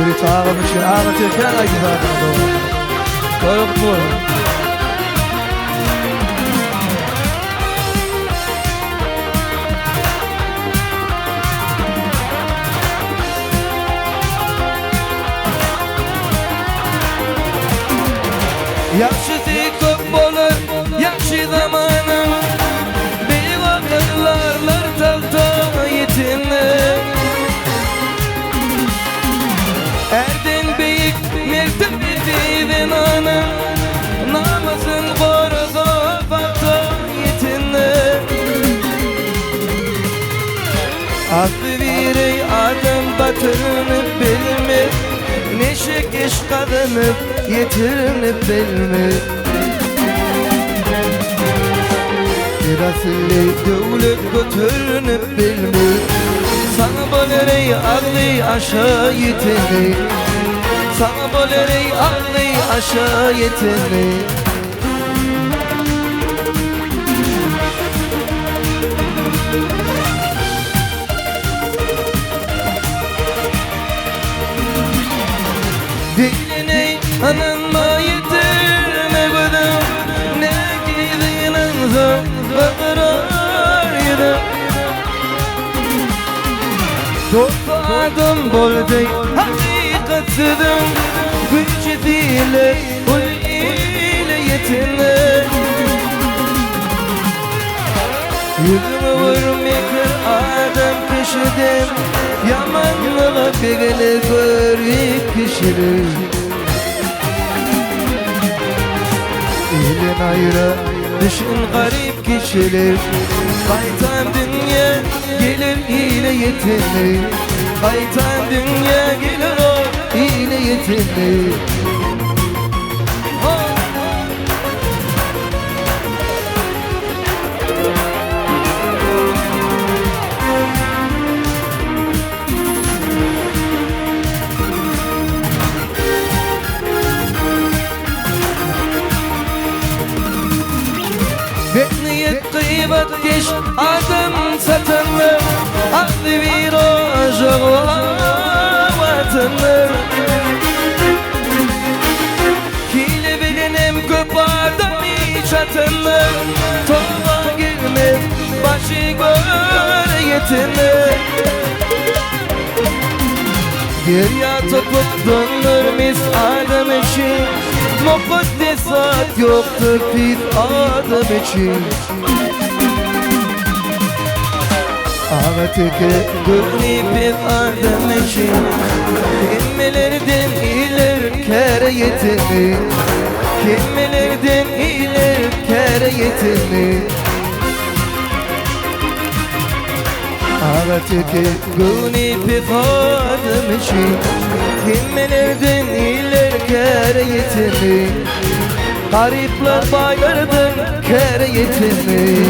Yuri tağımış ağlatırken ay güzel doğru. Koyuk bu. Yaxşısı köp bolur, yaxşı zamanım. Beyik akıllarlar talta yetinli. Erden beyik mertebedin anım. Namazın korudu fakta yetinli. Aklı virey adam batırınıp bilme. Neşe geç kadınıp yetirinip bilme. Birasili devlet götürünüp bilme. Sana bolerey ağlay aşağı yetini. Sana bolerey ağlay aşağı yetini. Diline ananma yetirme gudum. Ne gidinin zor bakırar yedim. Dostu adım bolday hakikatsidim. Gücü dile ul ile yetinle. Yüzümü vurmekir adam kişiden. Yamanlığa begele görük kişidir. İlin ayrı düşün garip kişiler. Kaytan dünya gelir ile yetinli. Kaytan dünya gelir o ile yetinli. Bekniyet kıymet geç adım satınlı. Aklı virajı vatanlı. Hile bilinim köp adam hiç atınlı. Tova girme başı göre yetinli. Geriye topup dönür mis adam için. Mukaddesat yoktur pis adam için. Ağateke gönlü pis adam için. Kimmelerden iyiler kere yetinli. Kimmelerden iyiler kere yetinli. Ağateke gönlü pis adam için. Kimmelerden iyiler kere yetinli. Garipler baylardan kere yetinli.